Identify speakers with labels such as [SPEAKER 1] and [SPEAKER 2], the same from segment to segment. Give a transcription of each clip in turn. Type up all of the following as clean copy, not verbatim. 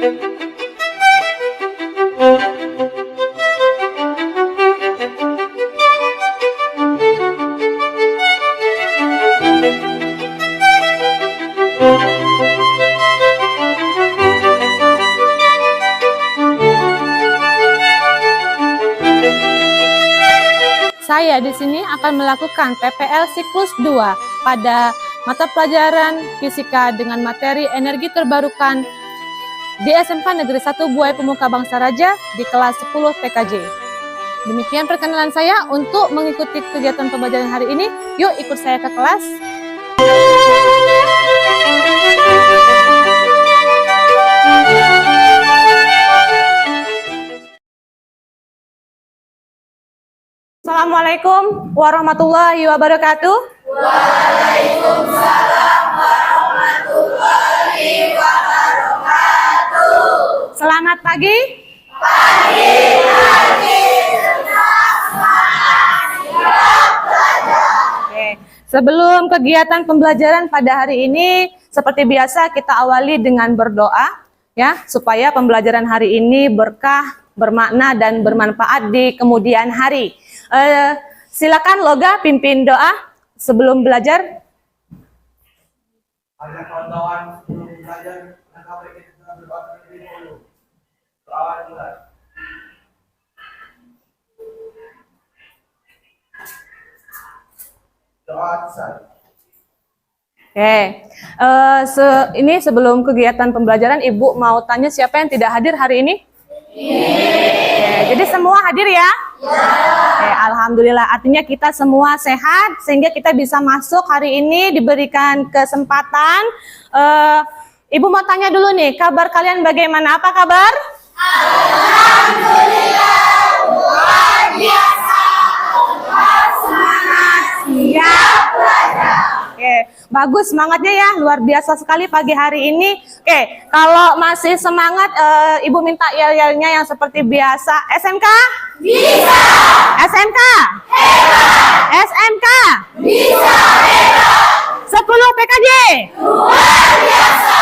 [SPEAKER 1] Saya di sini akan melakukan PPL siklus 2 pada mata pelajaran fisika dengan materi energi terbarukan di SMK Negeri 1 Buaya Pemuka Bangsa Raja di kelas 10 PKJ. Demikian perkenalan saya untuk mengikuti kegiatan pembelajaran hari ini. Yuk ikut saya ke kelas. Assalamualaikum warahmatullahi wabarakatuh.
[SPEAKER 2] Waalaikumsalam warahmatullahi wabarakatuh.
[SPEAKER 1] Selamat pagi.
[SPEAKER 2] Pagi, senang, semangat, siap belajar.
[SPEAKER 1] Oke. Sebelum kegiatan pembelajaran pada hari ini, seperti biasa kita awali dengan berdoa ya, supaya pembelajaran hari ini berkah, bermakna dan bermanfaat di kemudian hari. Silakan Loga pimpin doa sebelum belajar.
[SPEAKER 3] Ada kawan-kawan sebelum belajar, langkah baik kita berdoa terlebih dahulu. Doa mulai. Doa besar.
[SPEAKER 1] Oke, ini sebelum kegiatan pembelajaran, Ibu mau tanya siapa yang tidak hadir hari ini? Oke, jadi semua hadir ya? Oke, alhamdulillah, artinya kita semua sehat sehingga kita bisa masuk hari ini, diberikan kesempatan. Ibu mau tanya dulu nih, kabar kalian bagaimana? Apa kabar?
[SPEAKER 2] Alhamdulillah, luar biasa, semangat, siap belajar.
[SPEAKER 1] Oke, bagus semangatnya ya, luar biasa sekali pagi hari ini. Oke, kalau masih semangat, Ibu minta yel-yelnya yang seperti biasa. SMK?
[SPEAKER 2] Bisa,
[SPEAKER 1] SMK?
[SPEAKER 2] hebat,
[SPEAKER 1] SMK?
[SPEAKER 2] bisa, hebat,
[SPEAKER 1] 10 PKJ?
[SPEAKER 2] luar biasa.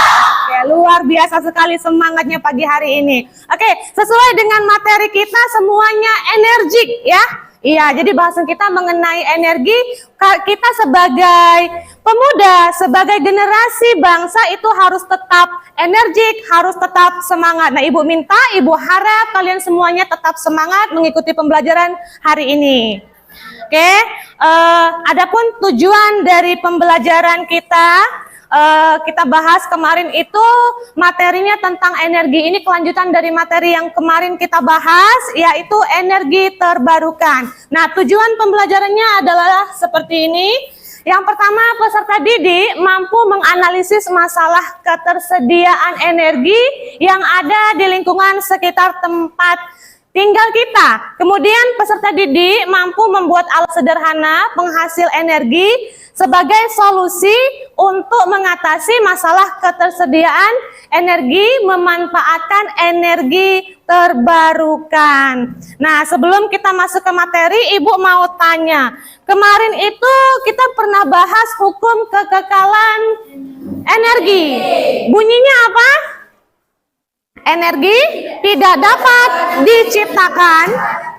[SPEAKER 1] Oke, luar biasa sekali semangatnya pagi hari ini. Oke, sesuai dengan materi kita semuanya energik ya. Iya, jadi bahasan kita mengenai energi. Kita sebagai pemuda, sebagai generasi bangsa itu harus tetap energik, harus tetap semangat. Nah, Ibu minta, Ibu harap kalian semuanya tetap semangat mengikuti pembelajaran hari ini. Oke, adapun tujuan dari pembelajaran kita bahas kemarin itu materinya tentang energi. Ini kelanjutan dari materi yang kemarin kita bahas, yaitu energi terbarukan. Nah, tujuan pembelajarannya adalah seperti ini. Yang pertama, peserta didik mampu menganalisis masalah ketersediaan energi yang ada di lingkungan sekitar tempat tinggal kita. Kemudian peserta didik mampu membuat alat sederhana penghasil energi sebagai solusi untuk mengatasi masalah ketersediaan energi, memanfaatkan energi terbarukan. Nah, sebelum kita masuk ke materi, Ibu mau tanya. Kemarin itu kita pernah bahas hukum kekekalan energi. Bunyinya apa? Energi tidak dapat diciptakan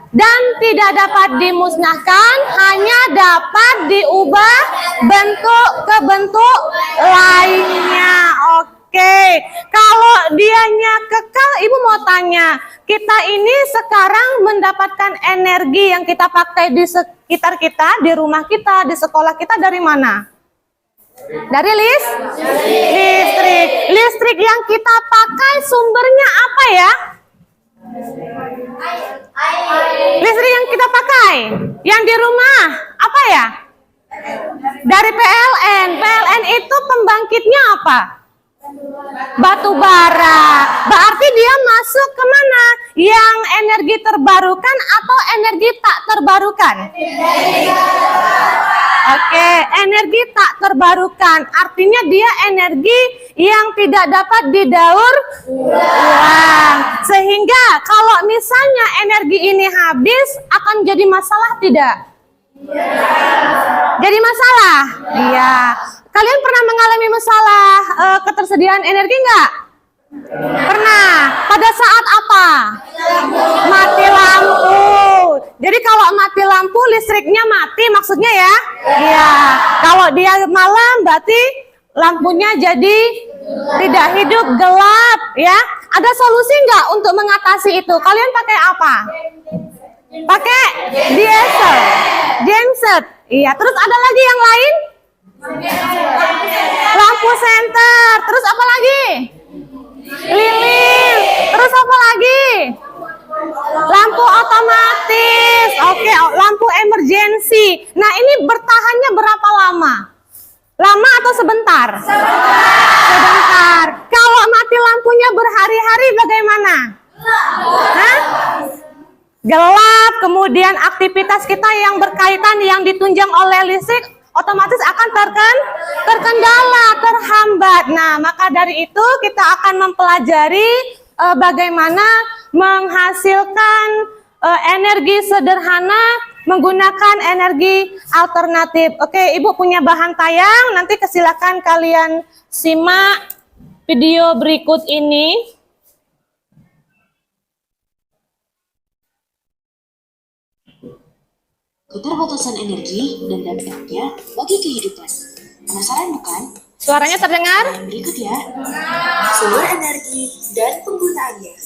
[SPEAKER 1] dan tidak dapat dimusnahkan, hanya dapat diubah bentuk ke bentuk lainnya. Oke, kalau dianya kekal, Ibu mau tanya, kita ini sekarang mendapatkan energi yang kita pakai di sekitar kita, di rumah kita, di sekolah kita dari mana? Dari listrik. Listrik yang kita pakai sumbernya apa ya? Listrik yang kita pakai, yang di rumah, apa ya? Dari PLN. PLN itu pembangkitnya apa? Batu bara. Berarti dia masuk ke mana? Yang energi terbarukan atau energi tak terbarukan? Oke, energi tak terbarukan. Artinya dia energi yang tidak dapat didaur ulang. Sehingga kalau misalnya energi ini habis, akan jadi masalah tidak? Jadi masalah? Iya. Kalian pernah mengalami masalah ketersediaan energi enggak? Pernah. saat apa? Mati lampu. Jadi kalau mati lampu listriknya mati maksudnya ya? Iya. Kalau dia malam berarti lampunya jadi tidak hidup, gelap ya. Ada solusi nggak untuk mengatasi itu? Kalian pakai apa? Pakai diesel, genset. Iya. Terus ada lagi yang lain? Lampu senter. Terus apa lagi? Lilin. Terus apa lagi? Lampu otomatis. Oke, lampu emergency. Nah, ini bertahannya berapa lama? Lama atau sebentar? Sebentar. Kalau mati lampunya berhari-hari bagaimana? Hah? Gelap. Kemudian aktivitas kita yang berkaitan yang ditunjang oleh listrik otomatis akan terkendala, terhambat. Nah, maka dari itu kita akan mempelajari bagaimana menghasilkan energi sederhana menggunakan energi alternatif. Oke, Ibu punya bahan tayang, nanti silakan kalian simak video berikut ini.
[SPEAKER 4] Keterbatasan energi dan dampaknya bagi kehidupan. Penasaran bukan?
[SPEAKER 1] Suaranya terdengar?
[SPEAKER 4] Yang berikut ya. Sumber energi dan penggunaannya.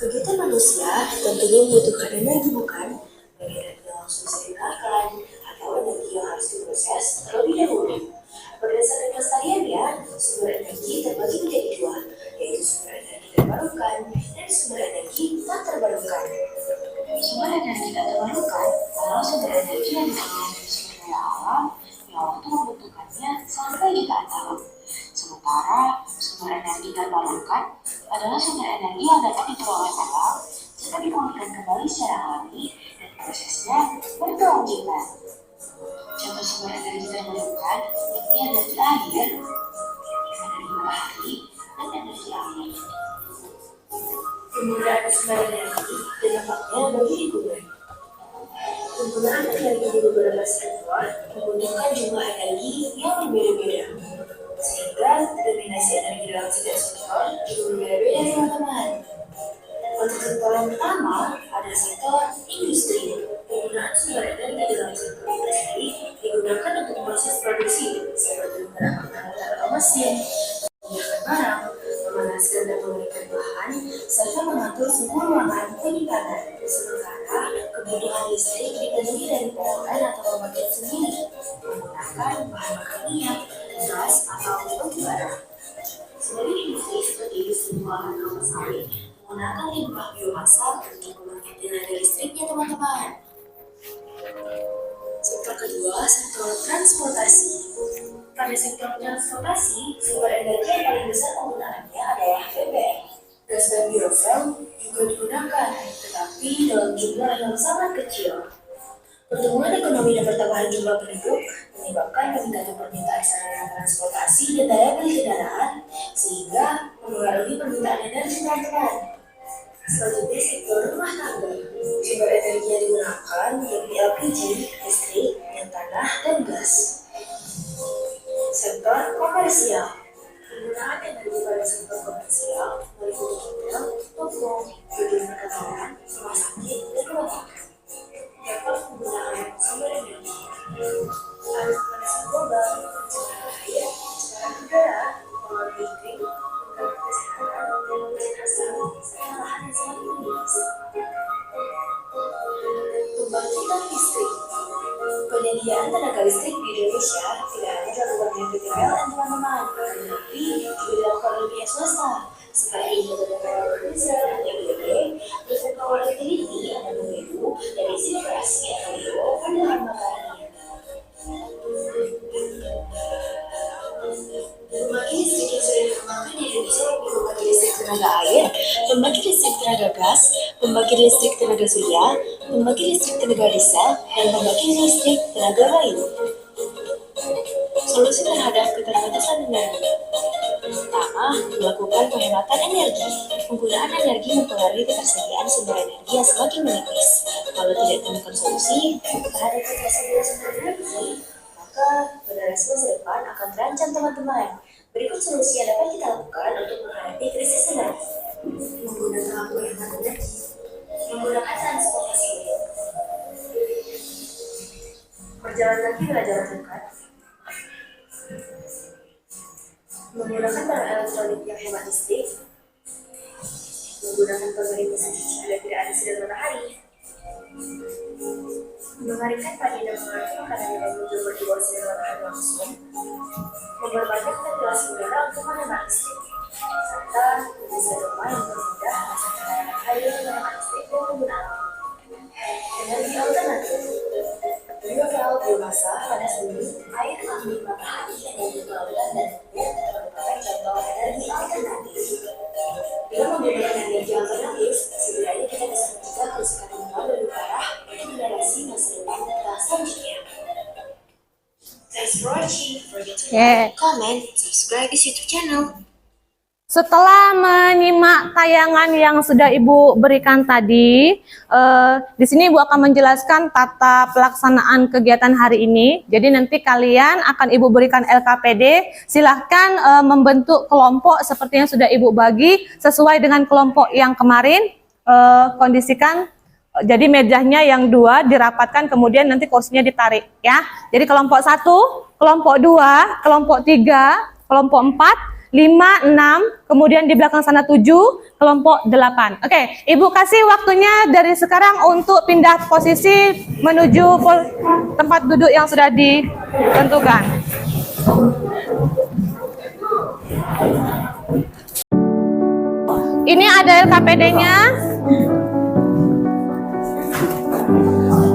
[SPEAKER 4] Kegiatan manusia tentunya membutuhkan energi bukan? Baik energi yang langsung diserahkan atau energi yang harus diproses terlebih dahulu. Berdasarkan kelestariannya, sumber energi terbagi menjadi dua, yaitu sumber energi terbarukan dan sumber energi tak terbarukan. Sumber energi tak terbarukan adalah sumber energi yang berasal dari sumber daya alam yang waktu membutuhkannya sampai jutaan tahun. Sementara sumber energi terbarukan adalah sumber energi yang dapat diperoleh alam jika dipulihkan kembali secara alami dan prosesnya berkelanjutan. Contoh sumber energi terbarukan yakni energi air, energi matahari, dan energi angin. Penggunaan sumber energi dan dampaknya bagi lingkungan. Penggunaan energi di beberapa sektor membutuhkan jumlah energi yang berbeda-beda, sehingga determinasi energi dalam setiap sektor juga berbeda-beda teman-teman. Untuk sektor yang pertama ada sektor industri. Penggunaan sumber energi dalam sektor industri digunakan untuk proses produksi seperti menggerakkan atau mesin, menyiapkan barang, memanaskan dan memberikan bahan, serta mengatur suhu ruangan penyimpanan. Sementara kebutuhan listrik dipenuhi dari pln atau pembangkit sendiri menggunakan bahan bakar minyak, gas atau batu bara. Sebagai industri seperti industri pengolahan kelapa sawit menggunakan limbah biomasa untuk membangkit tenaga listriknya teman-teman. Sektor kedua, sektor transportasi. Pada sektor transportasi, sumber energi yang paling besar penggunaannya adalah BBM. Gas dan biofuel juga digunakan, tetapi dalam jumlah yang sangat kecil. Pertumbuhan ekonomi dan pertambahan jumlah penduduk menyebabkan peningkatan permintaan sarana transportasi dan daya beli kendaraan, sehingga mempengaruhi permintaan energi teman-teman. Selanjutnya sektor rumah tangga. Sumber energi yang digunakan yakni LPG, listrik, minyak tanah, dan gas. Sektor komersial. Penggunaan energi pada sektor komersial meliputi hotel, toko, gedung perkantoran, rumah sakit, dan rumah makan. Dapat penggunaan sumber energi. Ada pemanasan global, pencemaran air, pencemaran udara, poluan listrik, mengganggu kesehatan, dan memberikan asap, serta lahan yang sangat luas. Pembangkitan listrik. Penyediaan tenaga listrik di Indonesia tidak hanya dilakukan oleh PT PLN teman-teman, tetapi juga dilakukan oleh pihak swasta seperti Lembaga Power Producer (LPP), Lembaga Power Utility atau BPU, dan Izin Operasi atau IO pada bahan bakarnya. Pembangkit listrik yang sudah dikembangkan di Indonesia yakni pembangkit listrik tenaga air, pembangkit listrik tenaga gas, pembangkit listrik tenaga surya, pembangkit listrik tenaga diesel, dan pembangkit listrik tenaga lain. Solusi terhadap keterbatasan energi. Pertama, melakukan penghematan energi. Penggunaan energi mempengaruhi ketersediaan sumber energi yang semakin menipis. Kalau tidak ditemukan solusi terhadap ketersediaan sumber energi, maka generasi masa depan akan terancam teman-teman. Berikut solusi yang dapat kita lakukan untuk menghadapi krisis energi. Menggunakan menikmati belajar dekat, menggunakan barang elektronik yang hemat listrik, menggunakan pengering mesin cuci bila tidak ada sinar matahari, mengaringkan padi dan mengalir makanan yang muncul di bawah sinar matahari langsung, memperbanyak ventilasi udara untuk menghemat listrik, serta bisa rumah yang bermudah menghasilkan air menghemat listrik dan penggunaan energi alternatif. Biofuel biomasa, panas bumi, air, angin, matahari, energi kelautan, dan minyak merupakan contoh energi alternatif. Dengan menggunakan energi alternatif, setidaknya kita bisa mencegah kerusakan lingkungan lebih parah untuk generasi masa depan dan selanjutnya. Thanks for watching. Don't forget to like, comment, and subscribe this YouTube channel.
[SPEAKER 1] Setelah menyimak tayangan yang sudah Ibu berikan tadi, di sini Ibu akan menjelaskan tata pelaksanaan kegiatan hari ini. Jadi nanti kalian akan Ibu berikan LKPD, silahkan membentuk kelompok seperti yang sudah Ibu bagi, sesuai dengan kelompok yang kemarin, kondisikan. Jadi mejanya yang 2 dirapatkan, kemudian nanti kursinya ditarik ya. Jadi kelompok 1, kelompok 2, kelompok 3, kelompok 4, 5, 6, kemudian di belakang sana 7, kelompok 8. Oke, Ibu kasih waktunya dari sekarang untuk pindah posisi menuju tempat duduk yang sudah ditentukan. Ini ada LKPD-nya.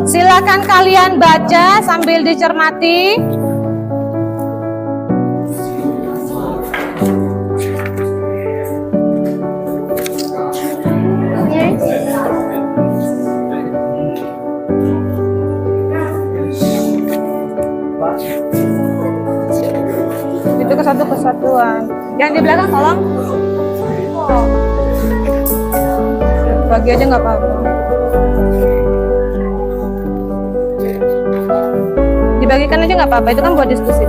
[SPEAKER 1] Silakan kalian baca sambil dicermati. Itu kesatuan. Yang di belakang tolong. Bagi aja nggak apa-apa. Dibagikan aja nggak apa-apa. Itu kan buat diskusi.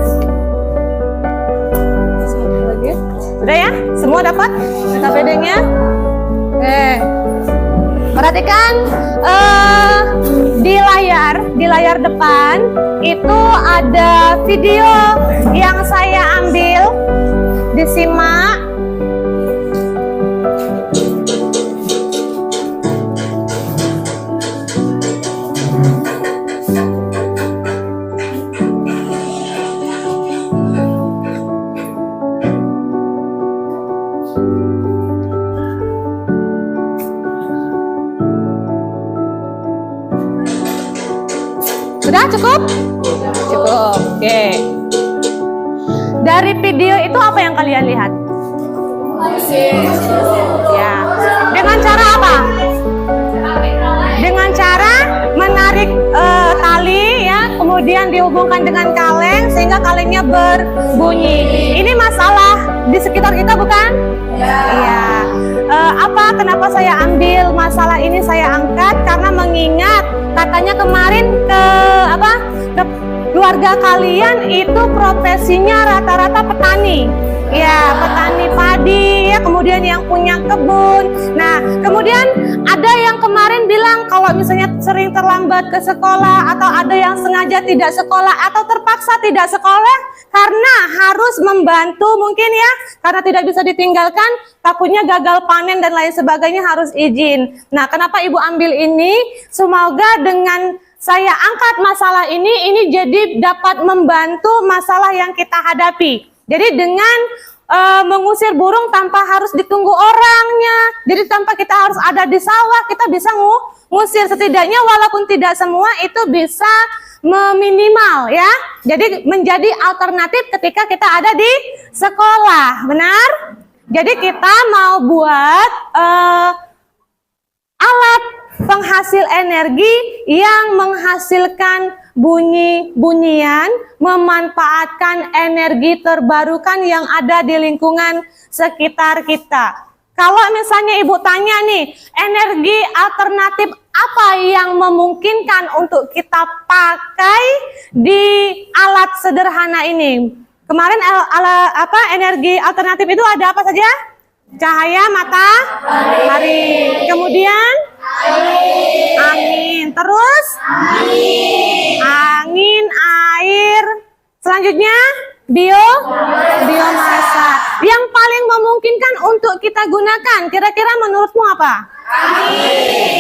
[SPEAKER 1] Lagi. Udah ya? Semua dapat LKPD-nya? Perhatikan di layar depan itu ada video yang saya ambil, disimak. Sudah cukup? Cukup. Oke. Dari video itu apa yang kalian lihat? Ya. Dengan cara apa? Dengan cara menarik tali ya, kemudian dihubungkan dengan kaleng sehingga kalengnya berbunyi. Ini masalah di sekitar kita bukan? Iya. Kenapa saya ambil masalah ini saya angkat? Karena mengingat katanya kemarin ke keluarga kalian itu profesinya rata-rata petani. Ya, petani padi ya, kemudian yang punya kebun. Nah, kemudian ada yang kemarin bilang kalau misalnya sering terlambat ke sekolah, atau ada yang sengaja tidak sekolah atau terpaksa tidak sekolah karena harus membantu mungkin ya, karena tidak bisa ditinggalkan, takutnya gagal panen dan lain sebagainya harus izin. Nah, kenapa Ibu ambil ini? Semoga dengan saya angkat masalah ini jadi dapat membantu masalah yang kita hadapi. Jadi dengan mengusir burung tanpa harus ditunggu orangnya, jadi tanpa kita harus ada di sawah, kita bisa ngusir, setidaknya walaupun tidak semua itu bisa meminimal ya. Jadi menjadi alternatif ketika kita ada di sekolah, benar? Jadi kita mau buat alat penghasil energi yang menghasilkan bunyi-bunyian, memanfaatkan energi terbarukan yang ada di lingkungan sekitar kita. Kalau misalnya Ibu tanya nih, energi alternatif apa yang memungkinkan untuk kita pakai di alat sederhana ini? Kemarin energi alternatif itu ada apa saja? Cahaya matahari. Kemudian angin. Terus angin, air, Biomasa. Yang paling memungkinkan untuk kita gunakan, kira-kira menurutmu apa?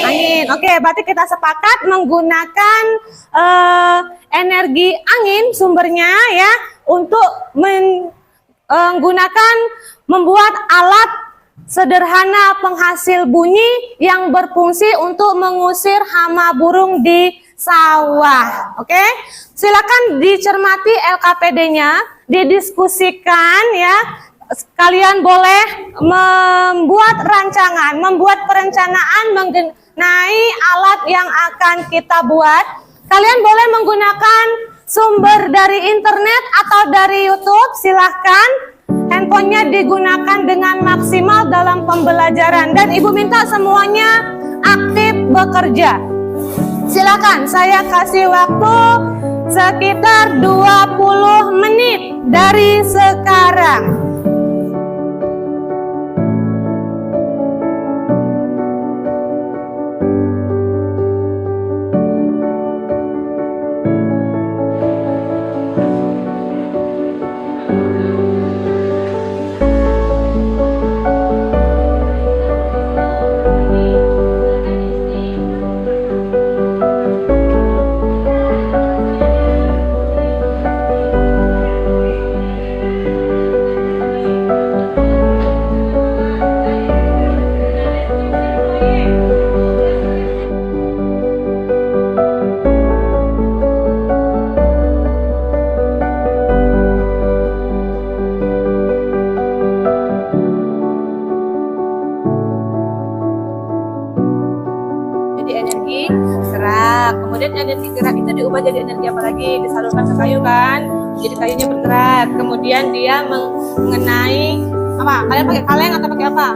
[SPEAKER 1] Angin. Oke, berarti kita sepakat menggunakan energi angin sumbernya ya untuk menggunakan membuat alat sederhana penghasil bunyi yang berfungsi untuk mengusir hama burung di sawah. Oke, silakan dicermati LKPD-nya, didiskusikan ya. Kalian boleh membuat perencanaan mengenai alat yang akan kita buat. Kalian boleh menggunakan sumber dari internet atau dari YouTube, silahkan. Handphonenya digunakan dengan maksimal dalam pembelajaran. Dan Ibu minta semuanya aktif bekerja. Silakan, saya kasih waktu sekitar 20 menit dari sekarang. Energi gerak, kemudian energi gerak itu diubah jadi energi apa lagi? Disalurkan ke kayu kan, jadi kayunya bergerak, kemudian dia mengenai apa? Kalian pakai kaleng atau pakai apa?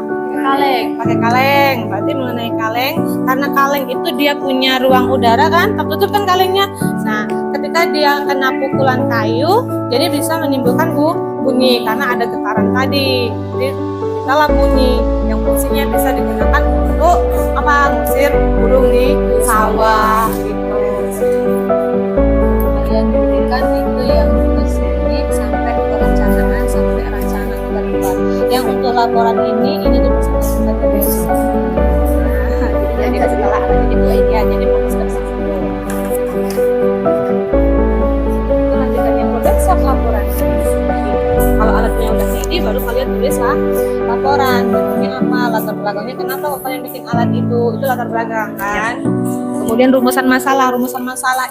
[SPEAKER 1] Pakai kaleng, berarti mengenai kaleng, karena kaleng itu dia punya ruang udara kan, tertutup kan kalengnya. Nah, ketika dia kena pukulan kayu, jadi bisa menimbulkan bunyi karena ada getaran tadi. Jadi dalam bunyi yang fungsinya bisa digunakan untuk apa? Ngusir burung di sawah gitu. Kalian berikan itu yang di sini sampai perencanaan sampai rancangan kedua. Yang untuk laporan ini dipresentasikan ke besok. Nah, jadi setelah ya jadi fokus ke situ. Itu lanjutan yang besok laporan. Kalau alatnya udah ready, baru kalian tulis lah laporan. Bentuknya apa, latar belakangnya kenapa kok kalian bikin alat itu latar belakang kan. Kemudian rumusan masalah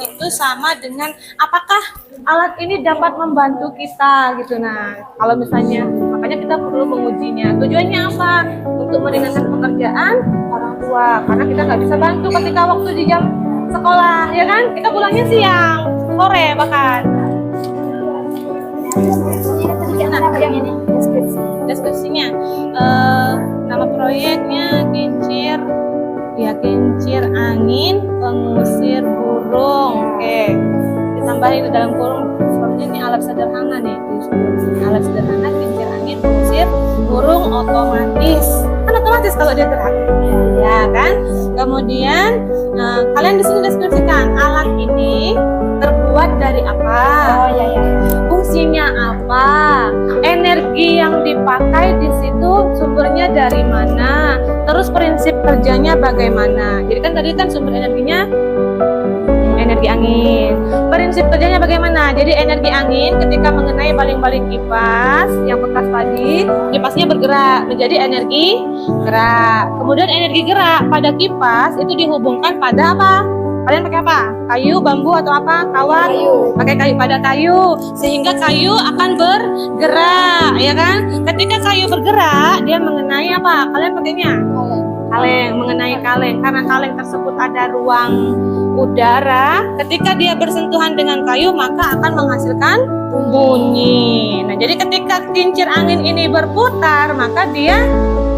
[SPEAKER 1] itu sama dengan apakah alat ini dapat membantu kita gitu. Nah, kalau misalnya, makanya kita perlu mengujinya. Tujuannya apa? Untuk meringankan pekerjaan orang tua, karena kita nggak bisa bantu ketika waktu di jam sekolah, ya kan? Kita pulangnya siang, sore bahkan. Deskripsinya nama proyeknya kincir angin pengusir burung. Oke, ditambahin di dalam kurung sepertinya ini alat sederhana nih, alat sederhana kincir angin pengusir burung otomatis, kan otomatis kalau dia gerak ya kan. Kemudian kalian di sini deskripsikan alat ini terbuat dari apa, fungsinya apa, energi yang dipakai di situ sumbernya dari mana, terus prinsip kerjanya bagaimana. Jadi kan tadi kan sumber energinya energi angin, prinsip kerjanya bagaimana. Jadi energi angin ketika mengenai baling-baling kipas yang bekas tadi, kipasnya bergerak menjadi energi gerak. Kemudian energi gerak pada kipas itu dihubungkan pada apa? Kalian pakai apa? Kayu, bambu atau apa? Kawat? Pakai kayu, pada kayu, sehingga kayu akan bergerak, ya kan? Ketika kayu bergerak, dia mengenai apa? Kalian pakainya? Kaleng, mengenai kaleng. Karena kaleng tersebut ada ruang udara. Ketika dia bersentuhan dengan kayu, maka akan menghasilkan bunyi. Nah, jadi ketika kincir angin ini berputar, maka dia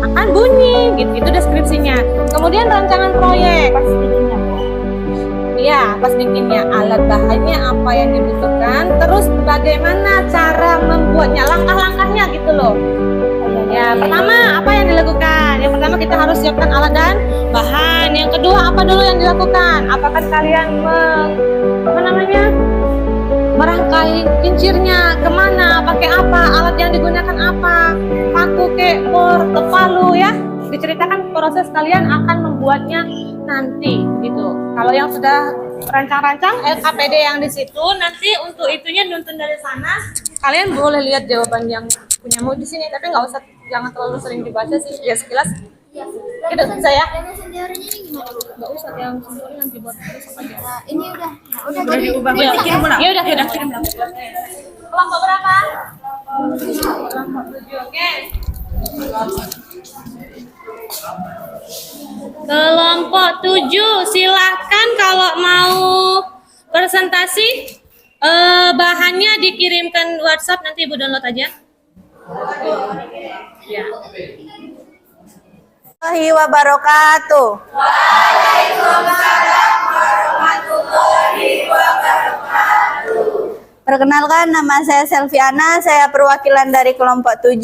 [SPEAKER 1] akan bunyi. Gitu, itu deskripsinya. Kemudian rancangan proyek. Ya, pas bikinnya, alat bahannya apa yang dibutuhkan, terus bagaimana cara membuatnya, langkah-langkahnya gitu loh. Ya, pertama apa yang dilakukan? Yang pertama kita harus siapkan alat dan bahan. Yang kedua apa dulu yang dilakukan? Apakah kalian merangkai kincirnya kemana, pakai apa, alat yang digunakan apa, paku, kek, bor, atau palu ya. Diceritakan proses kalian akan membuatnya nanti gitu. Kalau yang sudah rancang-rancang LKPD yang di situ, nanti untuk itunya nonton dari sana. Kalian boleh lihat jawaban yang punyamu di sini, tapi nggak usah, jangan terlalu sering dibaca sih, ya sekilas. Gitu bisa ya?
[SPEAKER 2] Dana sendirinya ini gimana, Bu?
[SPEAKER 1] Nggak usah yang sendiri nanti buat besok aja.
[SPEAKER 2] Ini udah. Ya udah
[SPEAKER 5] Udah
[SPEAKER 2] jadi.
[SPEAKER 5] diubah
[SPEAKER 1] Iya,
[SPEAKER 5] kirim ulang.
[SPEAKER 1] iya udah kirim. Kelompok berapa? Kelompok 7, oke. Kelompok 7, silahkan kalau mau presentasi bahannya dikirimkan WhatsApp, nanti Ibu download aja. Ya.
[SPEAKER 6] Warahmatullahi wabarakatuh. Perkenalkan, nama saya Selviana, saya perwakilan dari kelompok 7,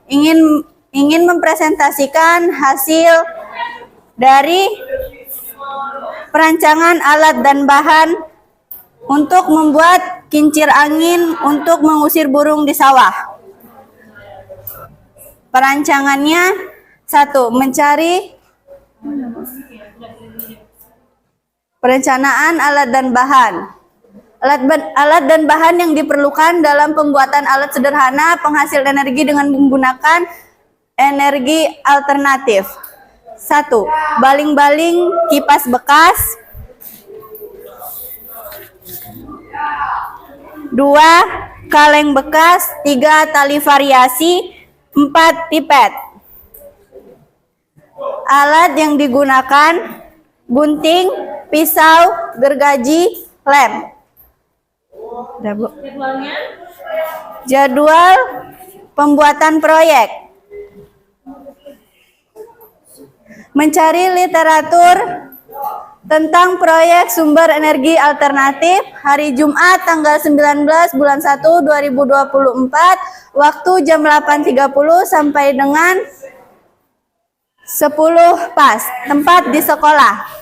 [SPEAKER 6] ingin mempresentasikan hasil dari perancangan alat dan bahan untuk membuat kincir angin untuk mengusir burung di sawah. Perancangannya: 1. Mencari perencanaan alat dan bahan. Alat dan bahan yang diperlukan dalam pembuatan alat sederhana penghasil energi dengan menggunakan energi alternatif. 1. Baling-baling kipas bekas. 2. Kaleng bekas. 3. Tali variasi. 4. Pipet. Alat yang digunakan: gunting, pisau, gergaji, lem. Udah, Bu. Jadwal pembuatan proyek: mencari literatur tentang proyek sumber energi alternatif hari Jumat tanggal 19 bulan 1 2024, waktu jam 8.30 sampai dengan 10 pas, tempat di sekolah.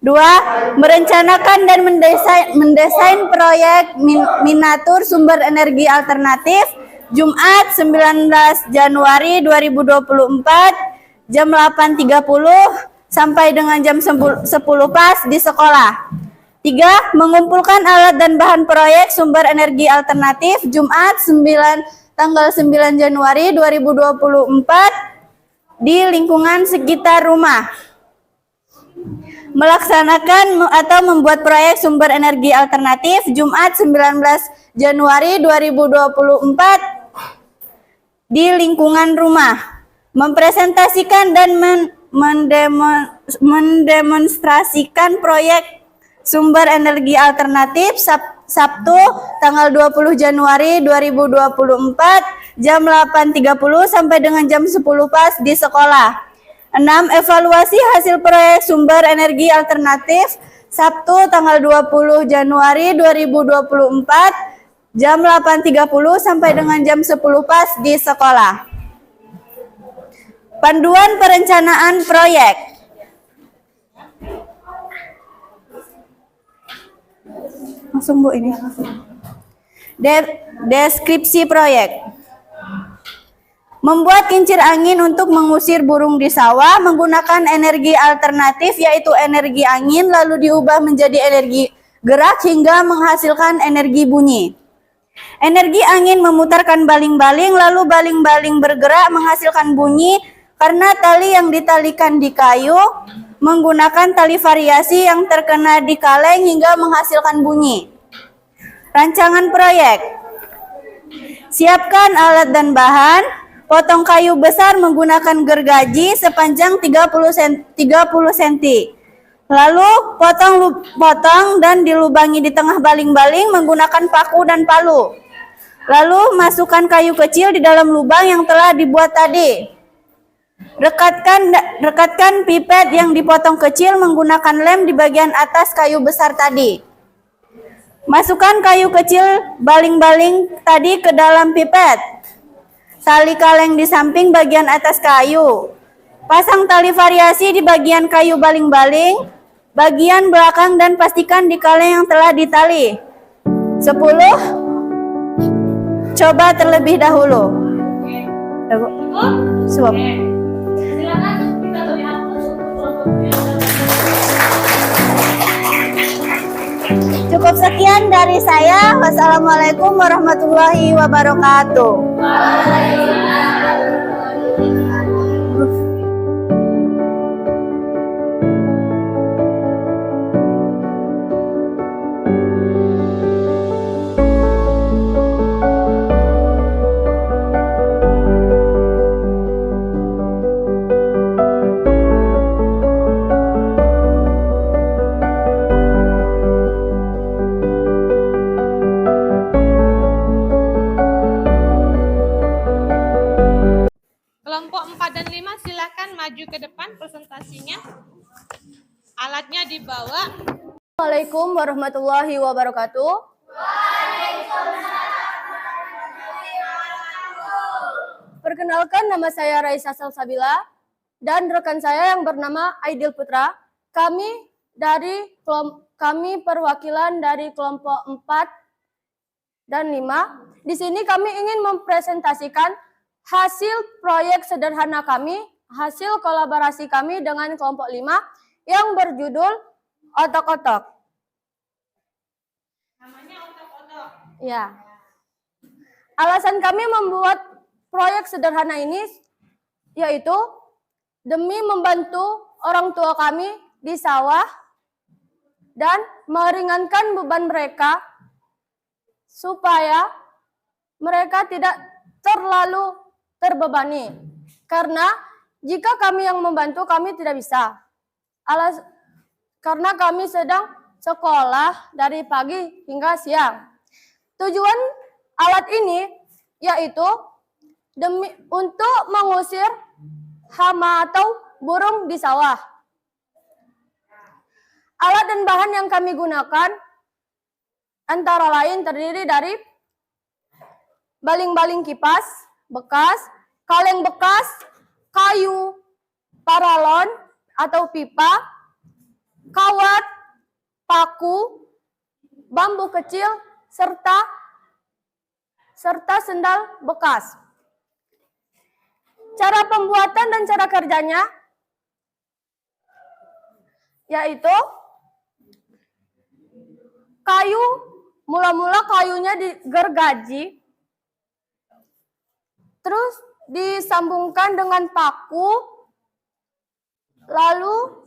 [SPEAKER 6] 2. Merencanakan dan mendesain proyek miniatur sumber energi alternatif Jumat 19 Januari 2024 jam 8.30 sampai dengan jam 10 pas di sekolah. 3. Mengumpulkan alat dan bahan proyek sumber energi alternatif Jumat tanggal 9 Januari 2024 di lingkungan sekitar rumah. Melaksanakan atau membuat proyek sumber energi alternatif Jumat 19 Januari 2024 di lingkungan rumah. Mempresentasikan dan mendemonstrasikan proyek sumber energi alternatif Sabtu tanggal 20 Januari 2024 jam 8.30 sampai dengan jam 10 pas di sekolah. 6. Evaluasi hasil proyek sumber energi alternatif Sabtu tanggal 20 Januari 2024 jam 8.30 sampai dengan jam 10 pas di sekolah. Panduan perencanaan proyek. Langsung, Bu, ini. Deskripsi proyek. Membuat kincir angin untuk mengusir burung di sawah menggunakan energi alternatif yaitu energi angin lalu diubah menjadi energi gerak hingga menghasilkan energi bunyi. Energi angin memutarkan baling-baling lalu baling-baling bergerak menghasilkan bunyi karena tali yang ditalikan di kayu menggunakan tali variasi yang terkena di kaleng hingga menghasilkan bunyi. Rancangan proyek. Siapkan alat dan bahan. Potong kayu besar menggunakan gergaji sepanjang 30 cm. Lalu potong dan dilubangi di tengah baling-baling menggunakan paku dan palu. Lalu masukkan kayu kecil di dalam lubang yang telah dibuat tadi. Rekatkan pipet yang dipotong kecil menggunakan lem di bagian atas kayu besar tadi. Masukkan kayu kecil baling-baling tadi ke dalam pipet. Tali kaleng di samping bagian atas kayu. Pasang tali variasi di bagian kayu baling-baling, bagian belakang dan pastikan di kaleng yang telah ditali. 10. Coba terlebih dahulu. Suap.
[SPEAKER 1] Silakan kita lihat untuk kelompok yang
[SPEAKER 6] Cukup sekian dari saya. Wassalamualaikum warahmatullahi wabarakatuh.
[SPEAKER 1] Kelompok 4 dan 5 silakan maju ke depan presentasinya. Alatnya dibawa.
[SPEAKER 6] Assalamualaikum warahmatullahi wabarakatuh. Perkenalkan, nama saya Raisa Salsabila dan rekan saya yang bernama Aidil Putra. Kami perwakilan dari kelompok 4 dan 5. Di sini kami ingin mempresentasikan hasil proyek sederhana kami, hasil kolaborasi kami dengan kelompok 5 yang berjudul Otok-Otok.
[SPEAKER 1] Namanya otok-otok.
[SPEAKER 6] Ya. Alasan kami membuat proyek sederhana ini yaitu demi membantu orang tua kami di sawah dan meringankan beban mereka supaya mereka tidak terlalu terbebani. Karena jika kami yang membantu, kami tidak bisa. Karena kami sedang sekolah dari pagi hingga siang. Tujuan alat ini yaitu untuk mengusir hama atau burung di sawah. Alat dan bahan yang kami gunakan antara lain terdiri dari baling-baling kipas bekas, kaleng bekas, kayu, paralon atau pipa, kawat, paku, bambu kecil, serta sendal bekas. Cara pembuatan dan cara kerjanya yaitu mula-mula kayunya digergaji, terus disambungkan dengan paku, lalu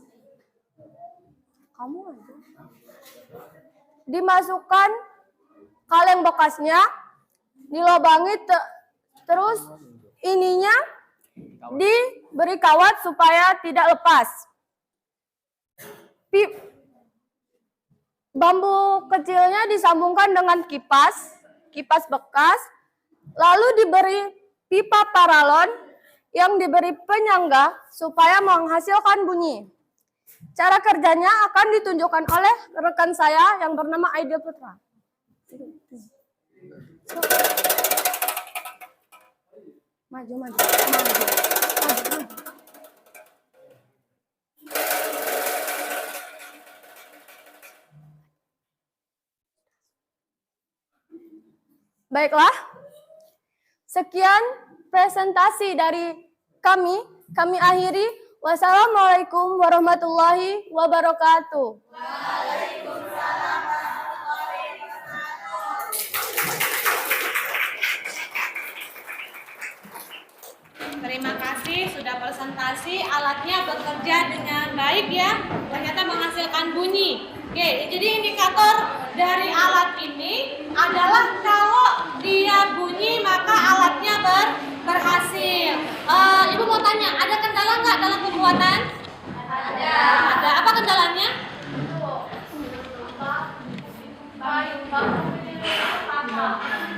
[SPEAKER 6] dimasukkan kaleng bekasnya, dilobangi, terus ininya diberi kawat supaya tidak lepas. Bambu kecilnya disambungkan dengan kipas bekas, lalu diberi pipa paralon yang diberi penyangga supaya menghasilkan bunyi. Cara kerjanya akan ditunjukkan oleh rekan saya yang bernama Aidil Putra. Maju. Baiklah, sekian presentasi dari kami akhiri. Wassalamualaikum warahmatullahi wabarakatuh.
[SPEAKER 1] Terima kasih sudah presentasi. Alatnya bekerja dengan baik ya. Ternyata menghasilkan bunyi. Oke, jadi indikator dari alat ini adalah kalau dia bunyi maka alatnya berhasil. Ibu mau tanya, ada kendala nggak dalam pembuatan? Ada. Apa kendalanya?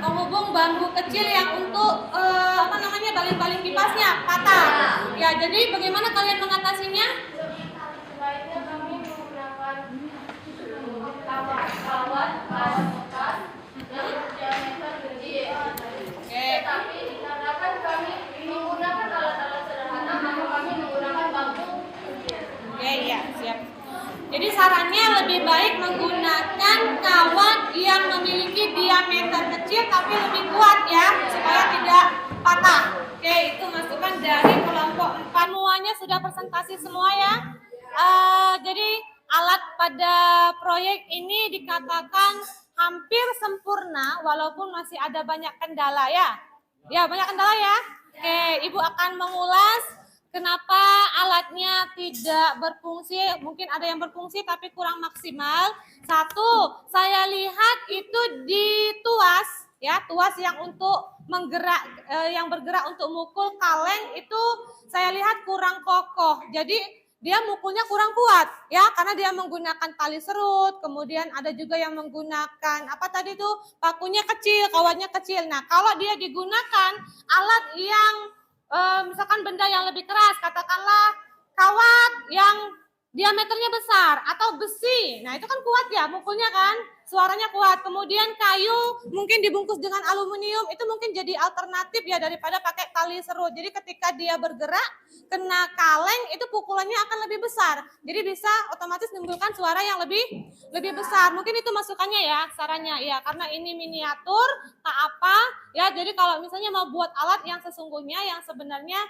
[SPEAKER 1] Penghubung bambu kecil yang untuk baling-baling kipasnya patah. Ya, jadi bagaimana kalian mengatasinya?
[SPEAKER 5] Sebaiknya kami menggunakan kawat bekas yang diameter kecil. Tetapi dikarenakan kami menggunakan alat-alat sederhana, maka kami menggunakan bambu kecil.
[SPEAKER 1] Oke, ya, siap. Jadi sarannya lebih baik menggunakan kawat yang memiliki diameter kecil tapi lebih kuat ya, supaya tidak patah. Oke, itu masukan dari kelompok 4. Semuanya sudah presentasi semua ya. Jadi alat pada proyek ini dikatakan hampir sempurna walaupun masih ada banyak kendala ya. Ya, banyak kendala ya. Oke, Ibu akan mengulas kenapa alatnya tidak berfungsi. Mungkin ada yang berfungsi tapi kurang maksimal. Satu, saya lihat itu di tuas ya, tuas yang untuk yang bergerak untuk mukul kaleng itu saya lihat kurang kokoh. Jadi dia mukulnya kurang kuat ya, karena dia menggunakan tali serut, kemudian ada juga yang menggunakan apa tadi tuh, pakunya kecil, kawatnya kecil. Nah, kalau dia digunakan alat yang misalkan benda yang lebih keras, katakanlah kawat yang diameternya besar atau besi, nah itu kan kuat ya mukulnya kan, suaranya kuat. Kemudian kayu mungkin dibungkus dengan aluminium, itu mungkin jadi alternatif ya daripada pakai tali serut. Jadi ketika dia bergerak kena kaleng itu pukulannya akan lebih besar, jadi bisa otomatis menimbulkan suara yang lebih besar. Mungkin itu masukannya ya, sarannya ya, karena ini miniatur tak apa ya. Jadi kalau misalnya mau buat alat yang sesungguhnya yang sebenarnya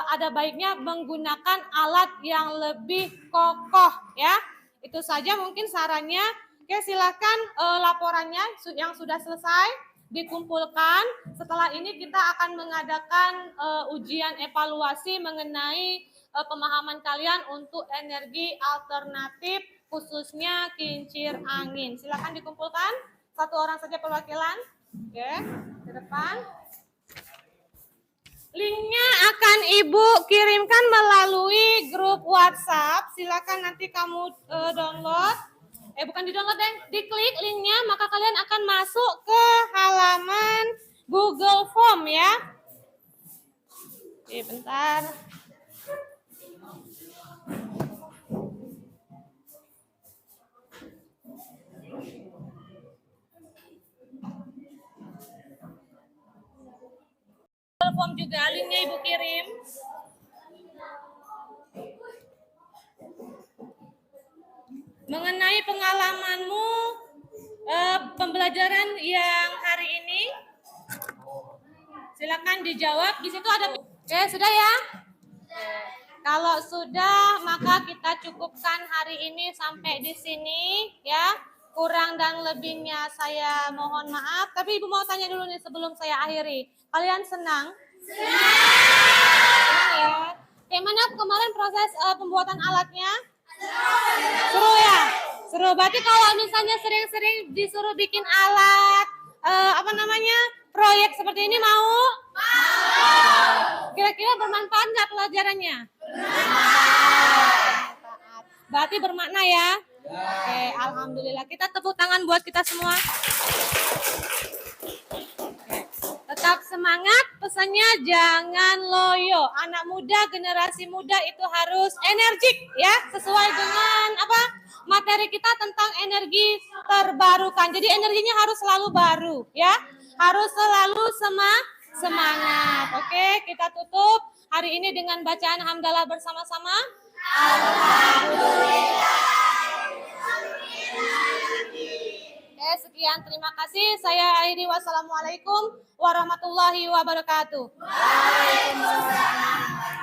[SPEAKER 1] ada baiknya menggunakan alat yang lebih kokoh ya. Itu saja mungkin sarannya. Oke, silakan laporannya yang sudah selesai dikumpulkan. Setelah ini kita akan mengadakan ujian evaluasi mengenai pemahaman kalian untuk energi alternatif khususnya kincir angin. Silakan dikumpulkan, satu orang saja perwakilan. Oke, ke depan. Linknya akan Ibu kirimkan melalui grup WhatsApp. Silakan nanti kamu download. Bukan di-download deh, diklik linknya, maka kalian akan masuk ke halaman Google Form ya. Oke, bentar. Form juga linknya Ibu kirim. Mengenai pengalamanmu pembelajaran yang hari ini, silakan dijawab. Di situ ada. Oke, sudah ya? Kalau sudah, maka kita cukupkan hari ini sampai di sini ya. Kurang dan lebihnya saya mohon maaf. Tapi Ibu mau tanya dulu nih sebelum saya akhiri. Kalian senang? Senang ya. Gimana kemarin proses pembuatan alatnya? Seru ya? Seru. Berarti kalau misalnya sering-sering disuruh bikin alat, proyek seperti ini mau? Kira-kira bermanfaat nggak pelajarannya? Berarti bermakna ya? Oke, alhamdulillah. Kita tepuk tangan buat kita semua. Tetap semangat, pesannya jangan loyo. Anak muda, generasi muda itu harus energik ya, sesuai dengan materi kita tentang energi terbarukan. Jadi energinya harus selalu baru ya, harus selalu semangat. Oke, kita tutup hari ini dengan bacaan hamdalah bersama-sama. Alhamdulillah. Sekian, terima kasih. Saya akhiri. Wassalamualaikum warahmatullahi wabarakatuh. Waalaikumsalam.